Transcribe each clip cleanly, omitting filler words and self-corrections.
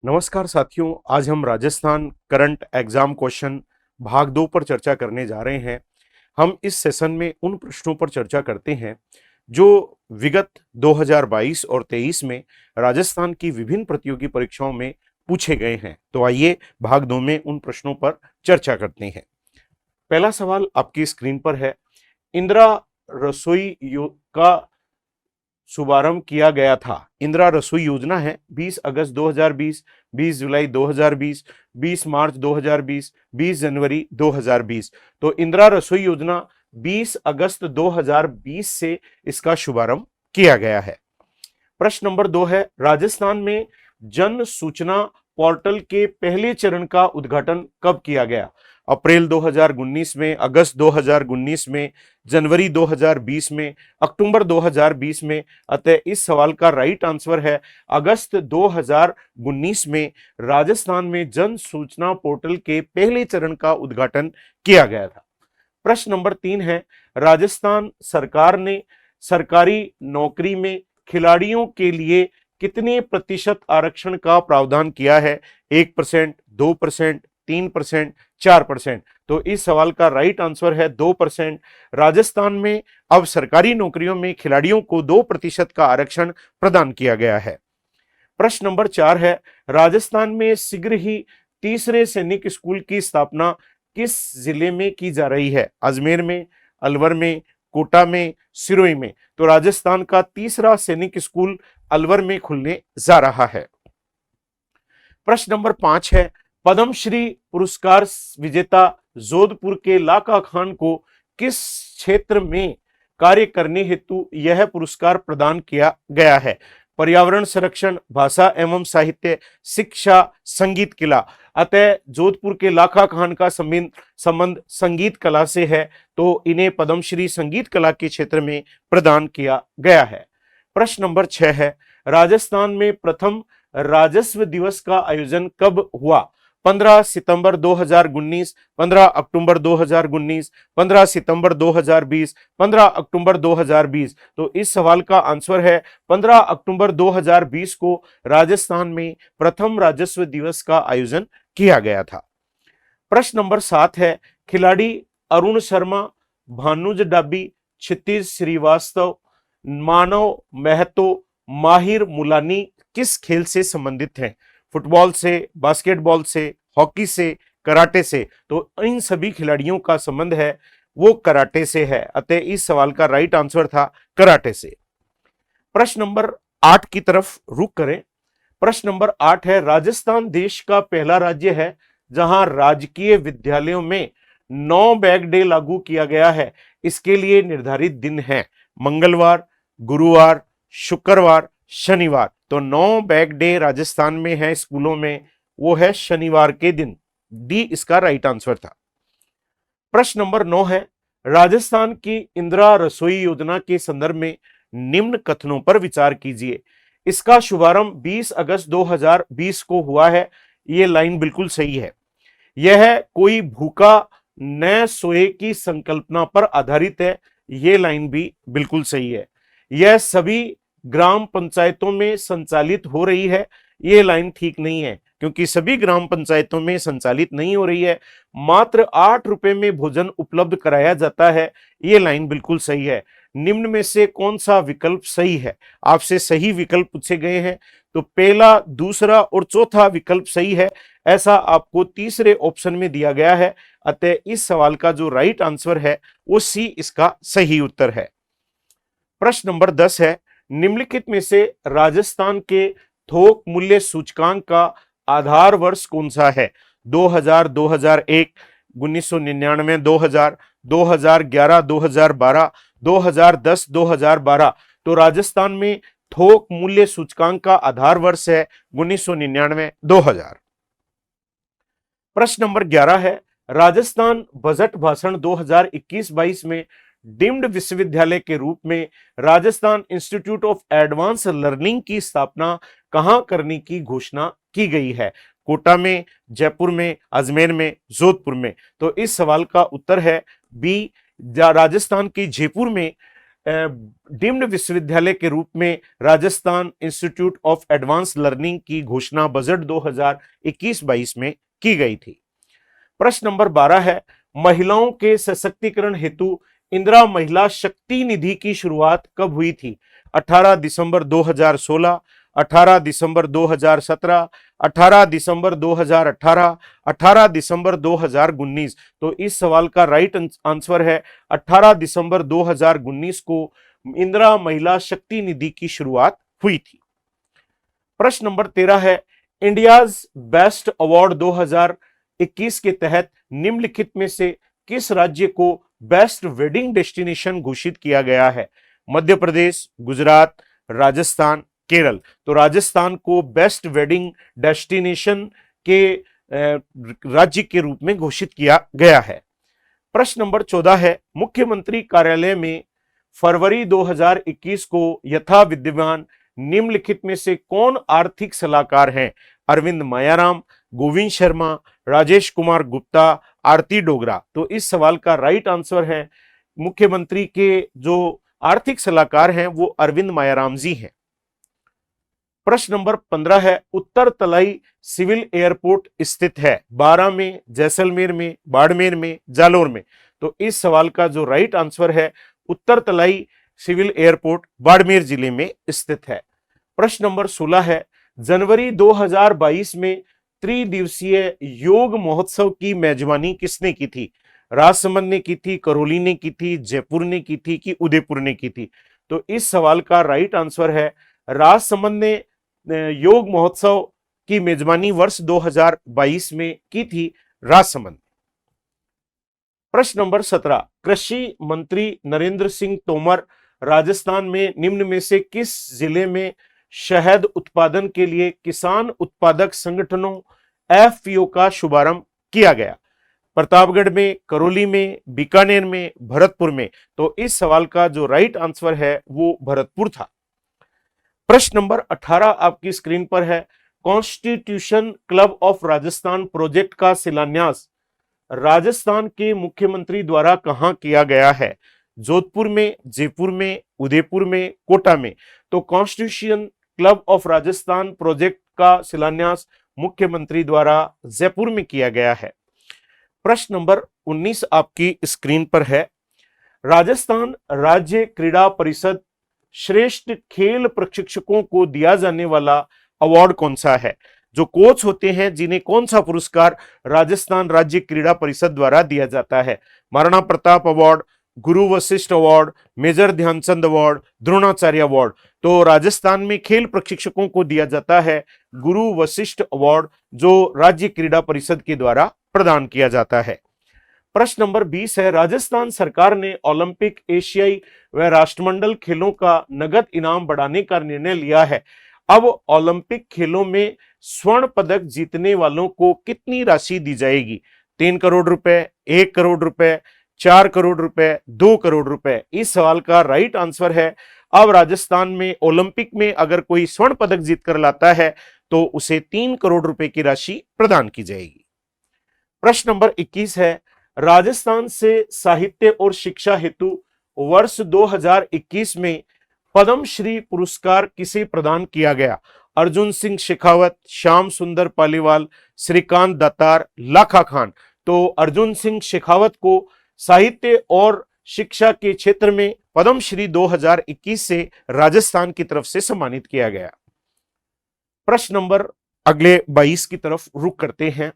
नमस्कार साथियों, आज हम राजस्थान करंट एग्जाम क्वेश्चन भाग 2 पर चर्चा करने जा रहे हैं। हम इस सेशन में उन प्रश्नों पर चर्चा करते हैं जो विगत 2022 और 23 में राजस्थान की विभिन्न प्रतियोगी परीक्षाओं में पूछे गए हैं। तो आइए भाग 2 में उन प्रश्नों पर चर्चा करते हैं। पहला सवाल आपकी स्क्रीन पर है। इंदिरा रसोई का शुभारंभ किया गया था। इंदिरा रसोई योजना है 20 अगस्त 2020, 20 जुलाई 2020, 20 मार्च 2020, 20 जनवरी 2020। तो इंदिरा रसोई योजना 20 अगस्त 2020 से इसका शुभारंभ किया गया है। प्रश्न नंबर 2 है, राजस्थान में जन सूचना पोर्टल के पहले चरण का उद्घाटन कब किया गया? अप्रैल 2019 में, अगस्त 2019 में, जनवरी 2020 में, अक्टूबर 2020 में। अतः इस सवाल का राइट आंसर है अगस्त 2019 में राजस्थान में जन सूचना पोर्टल के पहले चरण का उद्घाटन किया गया था। प्रश्न नंबर 3 है, राजस्थान सरकार ने सरकारी नौकरी में खिलाड़ियों के लिए कितने प्रतिशत आरक्षण का प्रावधान किया है? 1%, 2%, 3%, 4%। तो इस सवाल का राइट आंसर है 2%। राजस्थान में अब सरकारी नौकरियों में खिलाड़ियों को 2% का आरक्षण प्रदान किया गया है। प्रश्न नंबर 4 है, राजस्थान में शीघ्र ही तीसरे सैनिक स्कूल की स्थापना किस जिले में की जा रही है? अजमेर में, अलवर में, कोटा में, सिरोही में। तो राजस्थान का तीसरा सैनिक स्कूल अलवर में खुलने जा रहा है। प्रश्न नंबर 5 है, पद्मश्री पुरस्कार विजेता जोधपुर के लाका खान को किस क्षेत्र में कार्य करने हेतु यह पुरस्कार प्रदान किया गया है? पर्यावरण संरक्षण, भाषा एवं साहित्य, शिक्षा, संगीत कला। अतः जोधपुर के लाखा खान का संबंध संगीत कला से है, तो इन्हें पद्मश्री संगीत कला के क्षेत्र में प्रदान किया गया है। प्रश्न नंबर 6 है, राजस्थान में प्रथम राजस्व दिवस का आयोजन कब हुआ? 15 सितंबर 2019, 15 अक्टूबर 2019, 15 सितंबर 2020, 15 अक्टूबर 2020। तो इस सवाल का आंसर है 15 अक्टूबर 2020 को राजस्थान में प्रथम राजस्व दिवस का आयोजन किया गया था। प्रश्न नंबर 7 है, खिलाड़ी अरुण शर्मा, भानुज डाबी, क्षितिज श्रीवास्तव, मानव महतो, माहिर मुलानी किस खेल से संबंधित हैं? फुटबॉल से, बास्केटबॉल से, हॉकी से, कराटे से। तो इन सभी खिलाड़ियों का संबंध है वो कराटे से है। अतः इस सवाल का राइट आंसर था कराटे से। प्रश्न नंबर 8 की तरफ रुख करें। प्रश्न नंबर 8 है, राजस्थान देश का पहला राज्य है जहां राजकीय विद्यालयों में 9 बैग डे लागू किया गया है। इसके लिए निर्धारित दिन है मंगलवार, गुरुवार, शुक्रवार, शनिवार। तो 9 बैग डे राजस्थान में है स्कूलों में, वो है शनिवार के दिन। डी इसका राइट आंसर था। प्रश्न नंबर 9 है, राजस्थान की इंदिरा रसोई योजना के संदर्भ में निम्न कथनों पर विचार कीजिए। इसका शुभारंभ 20 अगस्त 2020 को हुआ है। यह लाइन बिल्कुल सही है। यह कोई भूखा न सोए की संकल्पना पर आधारित है। यह लाइन भी बिल्कुल सही है। यह सभी ग्राम पंचायतों में संचालित हो रही है। यह लाइन ठीक नहीं है, क्योंकि सभी ग्राम पंचायतों में संचालित नहीं हो रही है। मात्र 8 रुपए में भोजन उपलब्ध कराया जाता है। यह लाइन बिल्कुल सही है। निम्न में से कौन सा विकल्प सही है? आपसे सही विकल्प पूछे गए हैं, तो पहला, दूसरा और चौथा विकल्प सही है, ऐसा आपको तीसरे ऑप्शन में दिया गया है। अतः इस सवाल का जो राइट आंसर है वो सी इसका सही उत्तर है। प्रश्न नंबर 10 है, निम्नलिखित में से राजस्थान के थोक मूल्य सूचकांक का आधार वर्ष कौन सा है? 2000, 2001, 1999, 2000, 2011, 2012, 2010, 2012। तो राजस्थान में थोक मूल्य सूचकांक का आधार वर्ष है 1999, 2000। प्रश्न नंबर 11 है, राजस्थान बजट भाषण 2021-22 में डीम्ड विश्वविद्यालय के रूप में Rajasthan institute of advance learning की स्थापना कहां करने की घोषणा की गई है? कोटा में, जयपुर में, अजमेर में, जोधपुर में। तो इस सवाल का उत्तर है बी, राजस्थान के जयपुर में डीम्ड विश्वविद्यालय के रूप में Rajasthan institute of advance learning की घोषणा बजट 2021-22 में की गई थी। प्रश्न नंबर 12 है, महिलाओं के सशक्तिकरण हेतु इंदिरा महिला शक्ति निधि की शुरुआत कब हुई थी? 18 दिसंबर 2016, 18 दिसंबर 2017, 18 दिसंबर 2018, 18 दिसंबर 2019। तो इस सवाल का राइट आंसर है 18 दिसंबर 2019 को इंदिरा महिला शक्ति निधि की शुरुआत हुई थी। प्रश्न नंबर 13 है, इंडियाज बेस्ट अवार्ड 2021 के तहत निम्नलिखित में से किस राज्य को बेस्ट वेडिंग डेस्टिनेशन घोषित किया गया है? मध्य प्रदेश, गुजरात, राजस्थान, केरल। तो राजस्थान को बेस्ट वेडिंग डेस्टिनेशन के राज्य के रूप में घोषित किया गया है। प्रश्न नंबर 14 है, मुख्यमंत्री कार्यालय में फरवरी 2021 को यथा विद्यमान निम्नलिखित में से कौन आर्थिक सलाहकार हैं? अरविंद मायाराम, गोविंद शर्मा, राजेश कुमार गुप्ता, आरती डोगरा। तो इस सवाल का राइट आंसर है मुख्यमंत्री के जो आर्थिक सलाहकार हैं वो अरविंद मायाराम जी हैं। प्रश्न नंबर 15 है, उत्तर तलाई सिविल एयरपोर्ट स्थित है 12 में, जैसलमेर में, बाड़मेर में, जालोर में। तो इस सवाल का जो राइट आंसर है उत्तर तलाई सिविल एयरपोर्ट बाड़मेर जिले में स्थित है। प्रश्न नंबर 16 है, जनवरी 2022 में त्रिदिवसीय योग महोत्सव की मेजबानी किसने की थी? राजसमंद ने की थी, करौली ने की थी, जयपुर ने की थी कि उदयपुर ने की थी? तो इस सवाल का राइट आंसर है राजसमंद ने योग महोत्सव की मेजबानी वर्ष 2022 में की थी राजसमंद। प्रश्न नंबर 17, कृषि मंत्री नरेंद्र सिंह तोमर राजस्थान में निम्न में से किस जिले में शहद उत्पादन के लिए किसान उत्पादक संगठनों एफपीओ का शुभारंभ किया गया? प्रतापगढ़ में, करौली में, बीकानेर में, भरतपुर में। तो इस सवाल का जो राइट आंसर है वो भरतपुर था। प्रश्न नंबर 18 आपकी स्क्रीन पर है, constitution club of Rajasthan project का शिलान्यास राजस्थान के मुख्यमंत्री द्वारा कहां किया गया है? जोधपुर में, जयपुर में, उदयपुर में, कोटा में। तो constitution club of Rajasthan project का शिलान्यास मुख्यमंत्री द्वारा जयपुर में किया गया है। प्रश्न नंबर 19 आपकी स्क्रीन पर है, राजस्थान राज्य क्रीड़ा परिषद श्रेष्ठ खेल प्रशिक्षकों को दिया जाने वाला अवार्ड कौन सा है? जो कोच होते हैं जिन्हें कौन सा पुरस्कार राजस्थान राज्य क्रीड़ा परिषद द्वारा दिया जाता है? Maharana Pratap award, Guru Vashishtha award, Major Dhyanchand award, Dronacharya award. तो राजस्थान में खेल प्रशिक्षकों को दिया जाता है गुरु वशिष्ठ अवार्ड, जो राज्य क्रीड़ा परिषद के द्वारा प्रदान किया जाता है। प्रश्न नंबर 20 है, राजस्थान सरकार ने ओलंपिक, एशियाई व राष्ट्रमंडल खेलों का नगद इनाम बढ़ाने का निर्णय लिया है। अब ओलंपिक खेलों में स्वर्ण पदक जीतने वालों को कितनी राशि दी जाएगी? 3 करोड़ रुपए, 1 करोड़ रुपए, 4 करोड़ रुपए, 2 करोड़ रुपए? इस सवाल का राइट आंसर है अब राजस्थान में ओलंपिक में अगर कोई स्वर्ण पदक जीत कर लाता है तो उसे 3 करोड़ रुपए की राशि प्रदान की जाएगी। प्रश्न नंबर 21 है, राजस्थान से साहित्य और शिक्षा हेतु वर्ष 2021 में पद्मश्री पुरस्कार किसे प्रदान किया गया? अर्जुन सिंह शेखावत, श्याम सुंदर पालीवाल, श्रीकांत दातार, लाखा खान। तो अर्जुन सिंह शेखावत को साहित्य और शिक्षा के क्षेत्र में पद्मश्री 2021 से राजस्थान की तरफ से सम्मानित किया गया। प्रश्न नंबर अगले 22 की तरफ रुख करते हैं।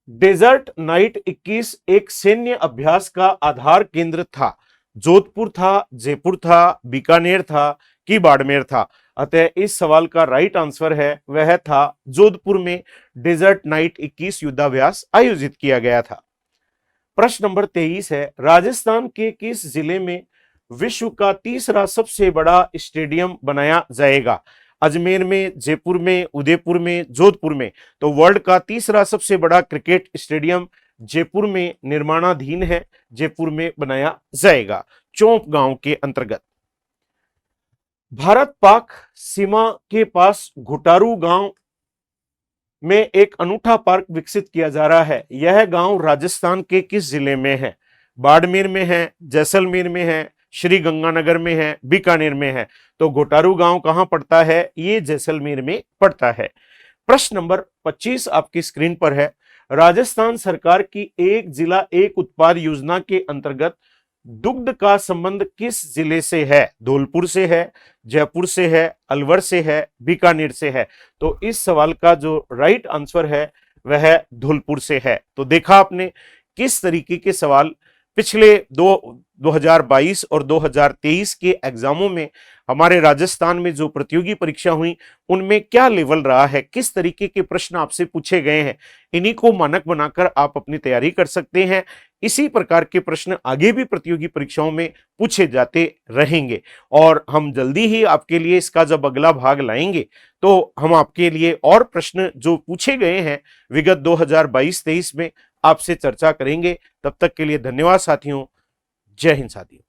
डेजर्ट नाइट 21 एक सैन्य अभ्यास का आधार केंद्र था। जोधपुर था, जयपुर था, बीकानेर था कि बाड़मेर था? अतः इस सवाल का राइट आंसर है वह था जोधपुर में डेजर्ट नाइट 21 युद्धाभ्यास आयोजित किया गया था। प्रश्न नंबर 23 है, राजस्थान के किस जिले में विश्व का तीसरा सबसे बड़ा स्टेडियम बनाया जाएगा? अजमेर में, जयपुर में, उदयपुर में, जोधपुर में? तो वर्ल्ड का तीसरा सबसे बड़ा क्रिकेट स्टेडियम जयपुर में निर्माणाधीन है, जयपुर में बनाया जाएगा, चौंप गांव के अंतर्गत। भारत पाक सीमा के पास घुटारू गांव में एक अनूठा पार्क विकसित किया जा रहा है। यह गांव राजस्थान के किस जिले में है? बाड़मेर में है, जैसलमेर में है, श्री गंगानगर में है, बीकानेर में है। तो घोटारू गांव कहां पड़ता है? ये जैसलमेर में पड़ता है। प्रश्न नंबर 25 आपकी स्क्रीन पर है। राजस्थान सरकार की एक जिला एक उत्पाद योजना के अंतर्गत दुग्ध का संबंध किस जिले से है? धौलपुर से है, जयपुर से है, अलवर से है, बीकानेर से है। तो इस सवाल का जो राइट आंसर है वह धौलपुर से है। तो देखा आपने किस तरीके के सवाल पिछले 2022 और 2023 के एग्जामों में हमारे राजस्थान में जो प्रतियोगी परीक्षा हुई उनमें क्या लेवल रहा है, किस तरीके के प्रश्न आपसे पूछे गए हैं। इन्हीं को मानक बनाकर आप अपनी तैयारी कर सकते हैं। इसी प्रकार के प्रश्न आगे भी प्रतियोगी परीक्षाओं में पूछे जाते रहेंगे और हम जल्दी ही आपके लिए इसका जब अगला भाग लाएंगे तो हम आपके लिए और प्रश्न जो पूछे गए हैं विगत 2022-23 में आपसे चर्चा करेंगे। तब तक के लिए धन्यवाद साथियों। जय हिंद साथियों।